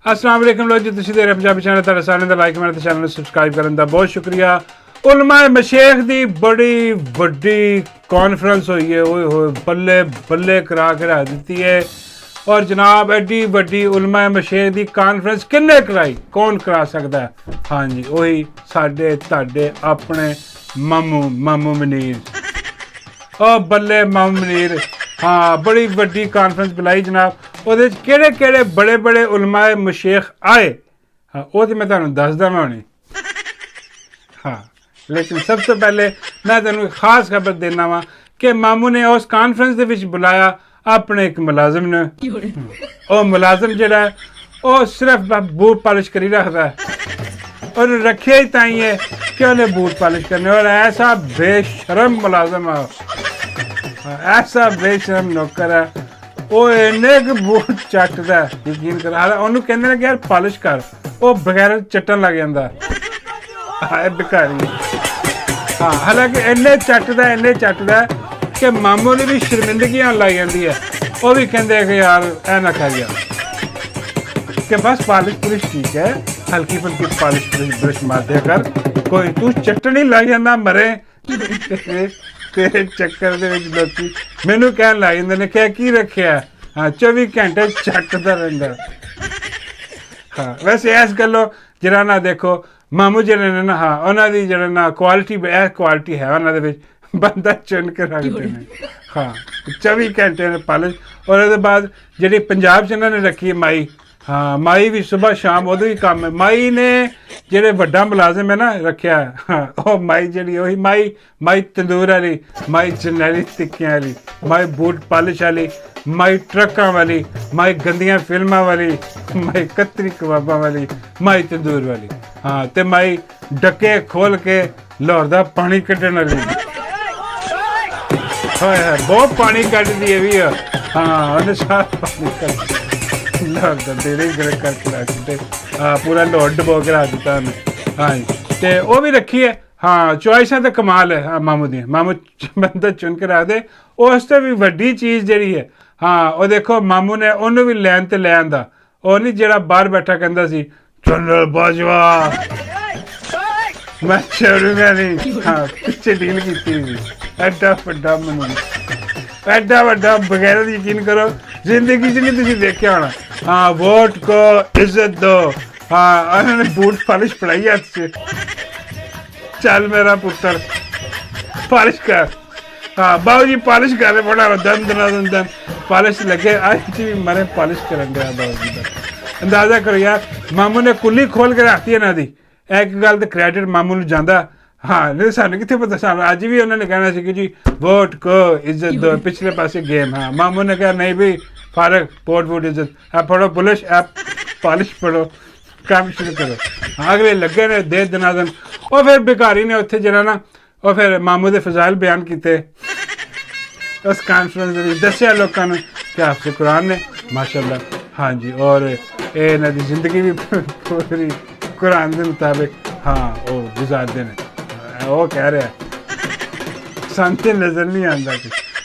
अस्सलाम वालेकुम लोग जी, तुसीं देख रहे पंजाबी चैनल। तुहाडा सारेआं दा लाइक मेरे चैनल नूं सबसक्राइब करन दा बहुत शुक्रिया। उलमा मशेख दी बड़ी वड्डी कॉन्फ्रेंस हुई है, ओए होए बल्ले बल्ले करा के रख दित्ती है। और जनाब एड्डी वड्डी उलमा मशेख दी कॉन्फ्रेंस किन्ने कराई, कौन करा सकदा है? हाँ जी, वही साडे तुहाडे अपने मामू मनीर। ओ बल्ले मामू मनीर, हाँ बड़ी वड्डी कॉन्फ्रेंस बुलाई जनाब। ਉਹਦੇ ਕਿਹੜੇ ਕਿਹੜੇ बड़े बड़े उलमाए मशेख आए, हाँ वो तो मैं तुहानूं दसदा मैं हुणे। हाँ लेकिन सब तो पहले मैं तुहानूं एक खास खबर देना वा कि मामू ने उस कॉन्फ्रेंस दे विच बुलाया अपने एक मुलाजिम ने। ਉਹ मुलाजिम ਜਿਹੜਾ है ਉਹ सिर्फ बूट पालिश करी रखता है और रखे ही ताई है कि उन्हें बूट पालिश करने। और ऐसा बेशरम मुलाजिम है, ऐसा बेशरम नौकर है, ਉਹ ਇੰਨੇ ਕੁ ਬੂਟ ਚੱਟਦਾ ਯਕੀਨ ਕਰ। ਹਾਲੇ ਉਹਨੂੰ ਕਹਿੰਦੇ ਨੇ ਕਿ ਯਾਰ ਪਾਲਿਸ਼ ਕਰ, ਉਹ ਬਗੈਰ ਚੱਟਣ ਲੱਗ ਜਾਂਦਾ। ਹਾਏ ਬਿਕਾਰੀ। ਹਾਂ ਹਾਲਾਂਕਿ ਇੰਨੇ ਚੱਟਦਾ ਕਿ ਮਾਮੂ ਨੂੰ ਵੀ ਸ਼ਰਮਿੰਦਗੀਆਂ ਲੱਗ ਜਾਂਦੀ ਹੈ। ਉਹ ਵੀ ਕਹਿੰਦੇ ਕਿ ਯਾਰ ਇਹ ਨਾ ਕਰ ਯਾਰ, ਕਿ ਬਸ ਪਾਲਿਸ਼ ਪੁਲਿਸ਼ ठीक है, हल्की फुल्की पालिश ब्रश मार दिया कर, कोई तू ਚੱਟਣ ਹੀ ਲੱਗ ਜਾਂਦਾ ਮਰੇ। तेरे चक्कर दे विच लोकी मैनू कहन लग जांदे ने कि की रखिया। हाँ 24 घंटे चटदा रहिंदा। हाँ वैसे इस गल्लों जरा ना देखो मामू जिहड़े ने ना, हाँ उन्हां दी जिहड़ा ना क्वालिटी है उन्हां दे विच बंदा चुन के रखदे ने। हाँ 24 घंटे ने पालिश। और उसदे बाद जिहड़ी पंजाब च इन्हां ने रखी है माई, हाँ माई भी सुबह शाम उदों ही काम है। माई ने ਜਿਹੜੇ ਵੱਡਾ ਮੁਲਾਜ਼ਮ ਹੈ ਨਾ ਰੱਖਿਆ, ਉਹ ਮਾਈ ਜਿਹੜੀ ਉਹੀ ਮਾਈ ਤੰਦੂਰ ਵਾਲੀ, ਮਾਈ ਜਰਨੈਲੀ ਟਿੱਕਿਆਂ ਵਾਲੀ, ਮਾਈ ਬੂਟ ਪਾਲਿਸ਼ ਵਾਲੀ, ਮਾਈ ਟਰੱਕਾਂ ਵਾਲੀ, ਮਾਈ ਗੰਦੀਆਂ ਫਿਲਮਾਂ ਵਾਲੀ, ਮਾਈ ਕਤਰੀ ਕਬਾਬਾਂ ਵਾਲੀ, ਮਾਈ ਤੰਦੂਰ ਵਾਲੀ। ਹਾਂ ਤੇ ਮਾਈ ਡੱਕੇ ਖੋਲ ਕੇ ਲਾਹੌਰ ਦਾ ਪਾਣੀ ਕੱਢਣ ਵਾਲੀ। ਹੋਏ ਹੋਏ ਬਹੁਤ ਪਾਣੀ ਕੱਢਦੀ ਹੈ ਵੀ। ਹਾਂ ਉਹਨੇ ਸਾਰਾ ਪਾਣੀ ਕੱਢ ਲਾਹੌਰ ਦਾ ਤੇਰੇ ਗਰਕ ਕਰਕੇ ਰੱਖ ਦਿੱਤੇ। हाँ पूरा लाहौर डबो के रख दिता उन्हें। हाँ जी तो वह भी रखी है। हाँ चॉइसा तो कमाल है। हाँ मामू दी मामू बंदा चुन के रख दे। उस तो भी वड्डी चीज़ जी है। हाँ वो देखो मामू ने उन्होंने भी लैन ते ले आंदा। वो नहीं जरा बाहर बैठा कहता सी जनरल बाजवा मैं छोड़ूंगा नहीं। हाँ पिछे डील की एडा वड्डा मनू, एडा वड्डा बगैर यकीन करो जिंदगी च नहीं तुसीं देखिया होना। हाँ वोट को इज्जत दो। हाँ उन्होंने बूट पालिश पढ़ाई हाथ से, चल मेरा पुत्र पालिश कर। हाँ बाबू जी पालिश कर रहे बड़ा दन दन दन पालिश लगे आज भी मरे पालिश करन दिया बाबू जी का। अंदाजा करो यार मामू ने कुल्ली खोल के रखती है ना दी। एक गल तो क्रेडिट मामू नूं जांदा। हाँ नहीं सानू कितने पता, सानू अज भी उन्होंने कहना सी कि जी वोट को इज्जत दो, पिछले पासे गेम। हाँ मामू ने कहा नहीं भी फारक वोट वोट इज्जत, आप पढ़ो पुलिस आप पालिश पढ़ो, काम शुरू करो। हाँ अगले लगे ने दे दनादन। और फिर भिखारी ने उत्थे जरा ना और फिर मामू दे फजाइल बयान किए उस कॉन्फ्रेंस में, दसिया लोगों ने कि हाफिज़ कुरान ने माशाअल्लाह। हाँ जी और ये इन्हां दी जिंदगी भी पूरी कुरान के मुताबिक हाँ वो गुजारते हैं। वो कह रहा है शांति नज़र नहीं आता,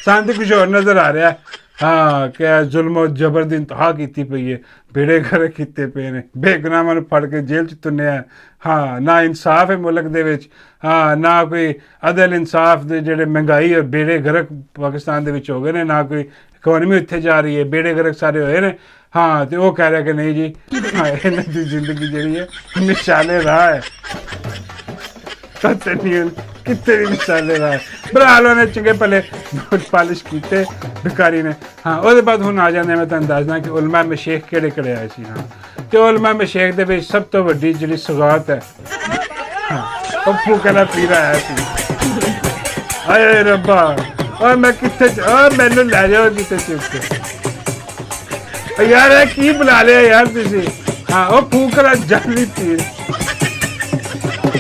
शांति कुछ और नज़र आ रहा है। हाँ क्या जुल्म जबर की इंतहा की पई है, बेड़े घर किए पे ने, बेगुनाहां नूं फड़ के जेल च तुन्निया। हाँ ना इंसाफ है मुल्क दे विच। हाँ ना कोई अदल इंसाफ दे जेड़े महंगाई और बेड़े गरक पाकिस्तान दे विच हो गए ने, ना कोई इकोनॉमी उत्थे जा रही है, बेड़े गरक सारे होए ने। हाँ तो वो कह रहा कि नहीं जी हाँ इन्हां दी जिंदगी जिहड़ी है मिसाले राह है, पता नहीं कितने भी मिसाले रहा है। बहरहाल उन्हें चंगे भले बूट पालिश किए भिखारी ने। हाँ उसके बाद हुण आ जाने मैं तुहानूं दसदा कि उलमा मशेख किहड़े आए सी। हाँ तो उलमा मशेख दे विच सब तो वड्डी जिहड़ी सौगात है, हाँ वो फूकला पीर आया सी। हाय रब्बा और मैं कित्थे मैनूं लै जाओ किते चुप के यार ये की बुला लिया यार तुसीं। हाँ वो फूकला जाली पीर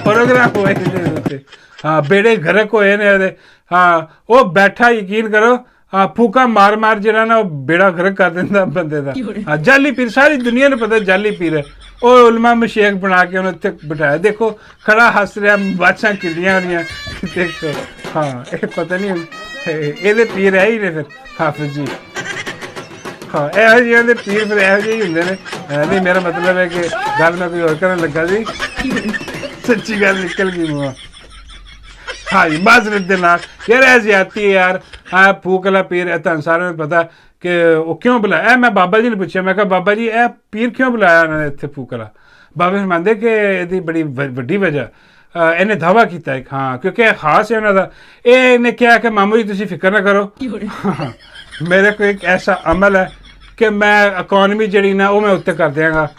प्रोग्राम हुए ने। हाँ बेड़े गरक होए ने। हाँ वो बैठा यकीन करो हाँ फूका मार मार जरा ना बेड़ा गरक कर देंदा बंदे दा। हाँ जाली पीर सारी दुनिया ने पता जाली पीर है। वो उलमा मशेख बना के उन्हें उत्थे बिठाया, देखो खड़ा हस रहा, बाछां किलियां होनियां देखो। हाँ ये पता नहीं ये पीर है ही ने फिर हाफिज जी। ਹਾਂ ਇਹੋ ਜਿਹੀਆਂ ਦੇ ਪੀਰ ਫਿਰ ਇਹੋ ਜਿਹੇ ਹੀ ਹੁੰਦੇ ਨੇ। ਨਹੀਂ ਮੇਰਾ ਮਤਲਬ ਹੈ ਕਿ ਗੱਲ ਮੈਂ ਕੋਈ ਹੋਰ ਕਰਨ ਲੱਗਾ ਸੀ, ਸੱਚੀ ਗੱਲ ਨਿਕਲ ਗਈ ਮੂੰਹੋਂ। हाँ जी माजरत दे नाल यार ऐ ज्यादती है यार। हाँ फूक वाला पीर है, तुहानू सारिਆਂ ਨੂੰ पता कि वो क्यों बुलाया। मैं बाबा जी ने पूछा, मैं कहा बाबा जी ए पीर क्यों बुलाया उन्होंने इत्थे फूक वाला। बाबा फरमांदे कि ਇਹਦੀ बड़ी ਵੱਡੀ वजह ਇਹਨੇ दावा ਕੀਤਾ ਇੱਕ। हाँ क्योंकि ਇਹ खास है ਉਹਨਾਂ ਦਾ। ਇਹਨੇ ਕਿਹਾ कि मामू जी ਤੁਸੀਂ ਫਿਕਰ ना करो, मेरे को एक ऐसा अमल है कि मैं इकोनॉमी ਜਿਹੜੀ ਨਾ ਉਹ ਮੈਂ ਉੱਤੇ ਕਰ ਦਿਆਂਗਾ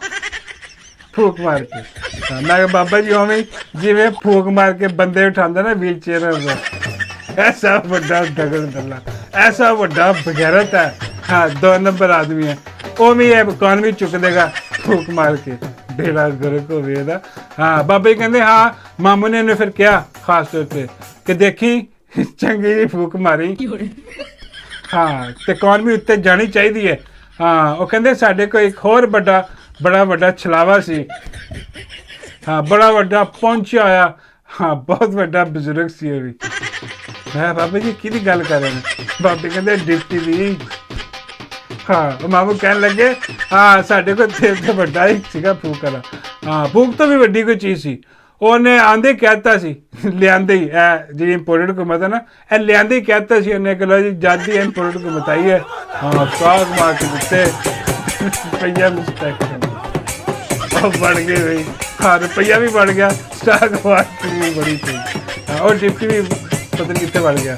फूक मार के। मैं बाबा जी उवें जिवें फूक मार के बंदे उठांदे ना व्हील चेयर, ऐसा बड़ा दगड़ दल्ला, ऐसा बड़ा बगैरत है। हाँ 2 नंबर आदमी है, उवें इकोनॉमी चुक देगा फूक मार के, बेड़ा गर्क होवे इहदा। हाँ बाबा जी कहंदे हाँ मामू ने फिर क्या खास तौर पे कि देखी चंगी जी फूक मारी। हाँ तो इकोनॉमी उत्ते जानी चाहिए है। हाँ वो कहंदे साडे कोल एक होर बड़ा वड्डा छलावा सी। हाँ बड़ा वड्डा पहुंचा होया। हाँ बहुत वड्डा बजुर्ग सी वो भी। मैं बाबा जी किहदी गल कर रहे हैं। बाबे कहंदे डिप्टी दी। हाँ मामू कहन लगे हाँ साडे कोल ते वड्डा ही सीगा फूक वाला। हाँ फूक तो भी वड्डी कोई चीज़ सी। ਉਹਨੇ ਆਂਦੇ ਕਹਿਤਾ ਸੀ ਲਿਆਂਦੇ ਹੀ ਇਹ ਜਿਹੜੀ ਇੰਪੋਰਟਡ ਹੁਕੂਮਤ ਹੈ ਨਾ ਇਹ ਲਿਆਂਦੇ ਹੀ ਕਹਿਤਾ ਸੀ ਉਹਨੇ ਕਿ ਲੋ ਜੀ ਜਦ ਦੀ ਇੰਪੋਰਟਡ ਹੁਕੂਮਤ ਆਈ ਹੈ। ਹਾਂ ਸਾਗ ਮਾਰ ਕੇ ਦਿੱਤੇ ਰੁਪਈਆ ਮਿਸਟੇਕ ਉਹ ਬਣ ਗਏ ਬਈ। ਹਾਂ ਰੁਪਈਆ ਵੀ ਬਣ ਗਿਆ, ਸਟਾਕ ਮਾਰਕੀਟ ਵੀ ਬੜੀ ਪਈ। ਹਾਂ ਉਹ ਡਿਪਟੀ ਵੀ ਪਤਾ ਨਹੀਂ ਕਿੱਥੇ ਬਣ ਗਿਆ,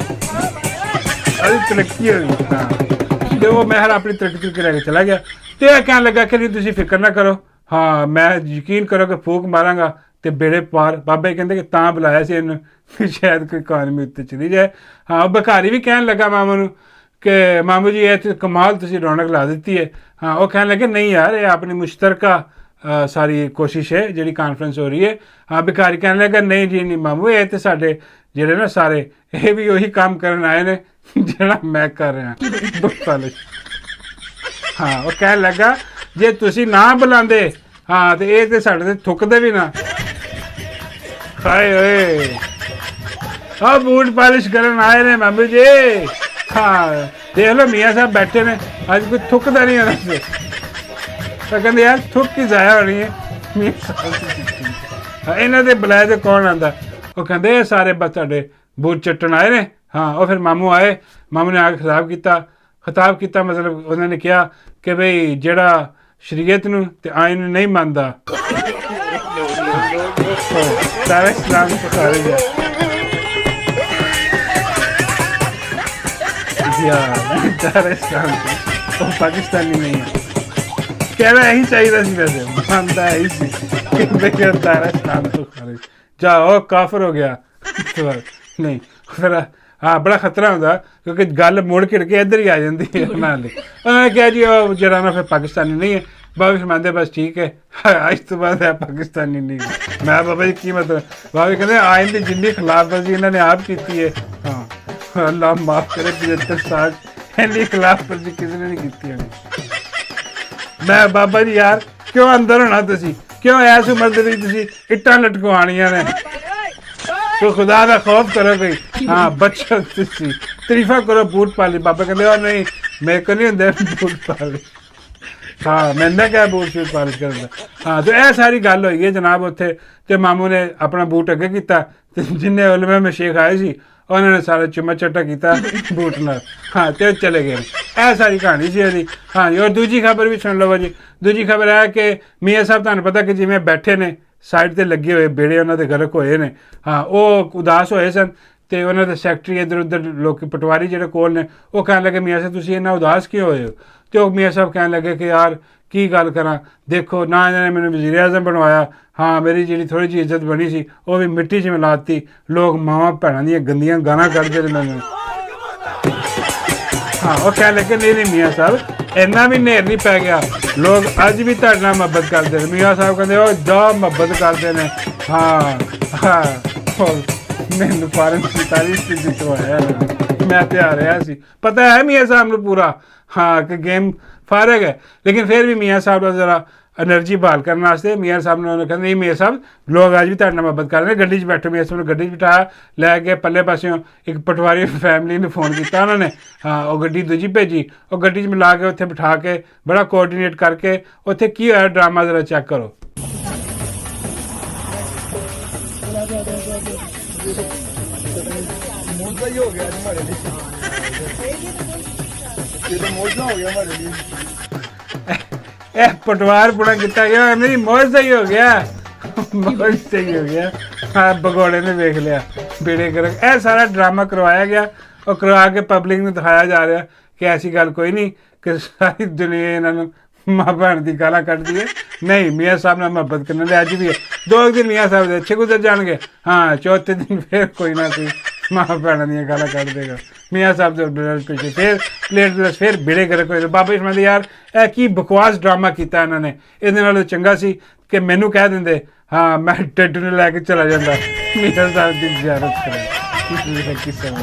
ਉਹਦੀ ਤਰੱਕੀ ਹੋ ਗਈ। ਹਾਂ ਤੇ ਉਹ ਮੈਂ ਆਪਣੀ ਤਰੱਕੀ ਲੈ ਕੇ ਚਲਾ ਗਿਆ। ਤੇ ਇਹ ਕਹਿਣ ਲੱਗਾ ਕਿ ਨਹੀਂ ਤੁਸੀਂ ਫਿਕਰ ਨਾ ਕਰੋ, ਹਾਂ ਮੈਂ ਯਕੀਨ ਕਰੋ ਕਿ ਫੂਕ ਮਾਰਾਂਗਾ ਤੇ ਬੇੜੇ ਪਾਰ। ਬਾਬੇ ਕਹਿੰਦੇ ਕਿ ਤਾਂ ਬੁਲਾਇਆ ਸੀ ਇਹਨੂੰ ਕਿ ਸ਼ਾਇਦ ਕੋਈ ਇਕਾਨਮੀ ਉੱਤੇ ਚਲੀ ਜਾਏ। ਹਾਂ ਭਿਖਾਰੀ ਵੀ ਕਹਿਣ ਲੱਗਾ ਮਾਮੂ ਨੂੰ ਕਿ ਮਾਮੂ ਜੀ ਇਹ ਤੇ ਕਮਾਲ ਤੁਸੀਂ ਰੌਣਕ ਲਾ ਦਿੱਤੀ ਹੈ। ਹਾਂ ਉਹ ਕਹਿਣ ਲੱਗੇ ਨਹੀਂ ਯਾਰ ਇਹ ਆਪਣੀ ਮੁਸ਼ਤਰਕਾ ਸਾਰੀ ਕੋਸ਼ਿਸ਼ ਹੈ ਜਿਹੜੀ ਕਾਨਫਰੰਸ ਹੋ ਰਹੀ ਹੈ। ਹਾਂ ਭਿਖਾਰੀ ਕਹਿਣ ਲੱਗਾ ਨਹੀਂ ਜੀ ਨਹੀਂ ਮਾਮੂ ਇਹ ਤੇ ਸਾਡੇ ਜਿਹੜੇ ਨਾ ਸਾਰੇ ਇਹ ਵੀ ਉਹੀ ਕੰਮ ਕਰਨ ਆਏ ਨੇ ਜਿਹੜਾ ਮੈਂ ਕਰ ਰਿਹਾ ਬੁੱਤਾਲਿਸ਼। ਹਾਂ ਉਹ ਕਹਿਣ ਲੱਗਾ ਜੇ ਤੁਸੀਂ ਨਾ ਬੁਲਾਉਂਦੇ ਹਾਂ ਤੇ ਇਹ ਤੇ ਸਾਡੇ ਤੇ ਥੁੱਕਦੇ ਵੀ ਨਾ। ਹਾਏ ਓਏ ਆ ਬੂਟ ਪਾਲਿਸ਼ ਕਰਨ ਆਏ ਨੇ ਮਾਮੂ ਜੀ। ਹਾਂ ਦੇਖ ਲਓ ਮੀਆਂ ਸਾਹਿਬ ਬੈਠੇ ਨੇ, ਅੱਜ ਕੋਈ ਥੁੱਕਦਾ ਨਹੀਂ ਉਹਨਾਂ ਤੇ। ਤਾਂ ਕਹਿੰਦੇ ਯਾਰ ਥੁੱਕ ਕੀ ਜ਼ਾਇਆ ਹੋਣੀ ਹੈ ਮੀਆਂ ਸਾਹਿਬ। ਇਹਨਾਂ ਦੇ ਬੁਲਾਏ ਤੇ ਕੌਣ ਆਉਂਦਾ। ਉਹ ਕਹਿੰਦੇ ਇਹ ਸਾਰੇ ਬਸ ਤੁਹਾਡੇ ਬੂਟ ਚੱਟਣ ਆਏ ਨੇ। ਹਾਂ ਉਹ ਫਿਰ ਮਾਮੂ ਆਏ, ਮਾਮੂ ਨੇ ਆ ਕੇ ਖਿਤਾਬ ਕੀਤਾ ਮਤਲਬ ਉਹਨਾਂ ਨੇ ਕਿਹਾ ਕਿ ਬਈ ਜਿਹੜਾ ਸ਼ਰੀਅਤ ਨੂੰ ਤੇ ਆਇਨ ਨੂੰ ਨਹੀਂ ਮੰਨਦਾ सारा इस्लाम को सारे सारा इस्लाम वो पाकिस्तानी नहीं है। कहना यही चाहिए सी वैसे मानता है ही सारा इस्लाम को खारिज जाओ काफिर हो गया नहीं फिर। हाँ बड़ा खतरा होंदा क्योंकि गल मुड़ घिड़ के इधर ही आ जाती है। उन्होंने कहा जी वो जरा ना फिर पाकिस्तानी नहीं है। बाबा फरमाते बस ठीक है आज तो बाद है पाकिस्तानी नहीं। मैं बाबा जी की मतलब बाबा कहते आइन की जिन्नी खिलाफवर्जी इन्होंने आप की है। हाँ अल्लाह माफ करे 75 साल इन्नी खिलाफवर्जी किसी ने नहीं की। मैं बाबा जी यार क्यों अंदर होना तुसी क्यों इस उम्र के तुसी इट्टां लटकवाणियां ने तो खुदा का खौफ करो कोई। हाँ बच्चों तुसी तरीफा करो बूट पाली। बाबा कहते नहीं मेरे को नहीं होंगे बूट पाली। हाँ मैंने क्या बूट शूट पालिश करना। हाँ तो यह सारी गल हुई है जनाब उत्थे। तो मामू ने अपना बूट अगे किया ते जिन्ने उलमा में शेख आए सी उन्होंने सारा चुम्मा चट्टा किया बूट नाल। हाँ तो चले गए। यह सारी कहानी सी इसदी। हाँ जी और दूजी खबर भी सुन लो जी। दूजी खबर है कि मियाँ साहब तुहानू पता कि जिवें बैठे ने साइड ते लगे हुए बेड़े उन्होंने गर्क होए ने। हाँ वो उदास होए सन ਤੇ ਉਹਨਾਂ ਦੇ ਸੈਕਟਰੀ ਇੱਧਰ ਉੱਧਰ ਲੋਕ ਪਟਵਾਰੀ ਜਿਹੜੇ ਕੋਲ ਨੇ ਉਹ ਕਹਿਣ ਲੱਗੇ ਮੀਆਂ ਸਾਹਿਬ ਤੁਸੀਂ ਇੰਨਾ ਉਦਾਸ ਕਿਉਂ ਹੋਏ ਹੋ। ਤੇ ਉਹ ਮੀਆਂ ਸਾਹਿਬ ਕਹਿਣ ਲੱਗੇ ਕਿ ਯਾਰ ਕੀ ਗੱਲ ਕਰਾਂ ਦੇਖੋ ਨਾ ਇਹਨਾਂ ਨੇ ਮੈਨੂੰ ਵਜ਼ੀਰ ਆਜ਼ਮ ਬਣਵਾਇਆ। ਹਾਂ ਮੇਰੀ ਜਿਹੜੀ ਥੋੜ੍ਹੀ ਜਿਹੀ ਇੱਜ਼ਤ ਬਣੀ ਸੀ ਉਹ ਵੀ ਮਿੱਟੀ 'ਚ ਮਿਲਾਤੀ। ਲੋਕ ਮਾਵਾਂ ਭੈਣਾਂ ਦੀਆਂ ਗੰਦੀਆਂ ਗਾਲਾਂ ਕੱਢਦੇ ਨੇ ਮੈਨੂੰ। ਹਾਂ ਉਹ ਕਹਿਣ ਲੱਗੇ ਨਹੀਂ ਮੀਆਂ ਸਾਹਿਬ ਇੰਨਾ ਵੀ ਨੇਰ ਨਹੀਂ ਪੈ ਗਿਆ ਲੋਕ ਅੱਜ ਵੀ ਤੁਹਾਡੇ ਨਾਲ ਮੁਹੱਬਤ ਕਰਦੇ ਨੇ। ਮੀਆਂ ਸਾਹਿਬ ਕਹਿੰਦੇ ਉਹ ਜਾ ਮੁਹੱਬਤ ਕਰਦੇ ਨੇ। ਹਾਂ ਮੈਨੂੰ ਫਾਰਨ 45 ਤੇ ਜਿੱਤਵਾਇਆ मैं तो आ रहा सी पता है मियाँ साहब ने पूरा। हाँ कि गेम फारग है लेकिन फिर भी मियाँ साहब का जरा एनर्जी बहाल करने वास्ते मियाँ साहब ने कहते नहीं मियाँ साहब लोग अज भी तुहाडे नाल मुहब्बत कर रहे गड्डी 'च बैठो मियाँ साहब ने गड्डी 'च बिठाया लैके पल्ले पासियों एक पटवारी फैमिली ने फोन किया उन्होंने हाँ वो गड्डी दूजी भेजी वो गड्डी 'च मिला के उत्थे बिठा के बड़ा कोआर्डीनेट करके उत्थे की होया ड्रामा जरा चेक करो। हो गया हमारे लिए, ये तो मौजा हो गया हमारे लिए। पटवार पूरा किया गया नहीं मौज सही हो गया मौज सही हो गया। हाँ भगौड़े ने देख लिया बेड़े कर यह सारा ड्रामा करवाया गया और करवा के पब्लिक में दिखाया जा रहा कि ऐसी गल कोई नहीं कि सारी दुनिया इन्होंने माँ भैन की गाला कटती है। नहीं मियाँ साहब ने मुहब्बत करने लगे अज भी है 2 दिन मियाँ साहब अच्छे गुजर जाएंगे हाँ चौथे दिन फिर कोई ना कोई माँ भैन दी गाला कट देगा मियाँ साहब के पिछे फिर प्लेट गिलास फिर बेड़े गर्क होए। बाबा इस्माइल यार यह की बकवास ड्रामा किया इन्होंने ये चंगा सी कि मैनू कह देंगे हाँ मैं टेडू ने लैके चला जाता मियाँ साहब की जियारत करें किस्म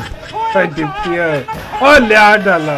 लिया डाला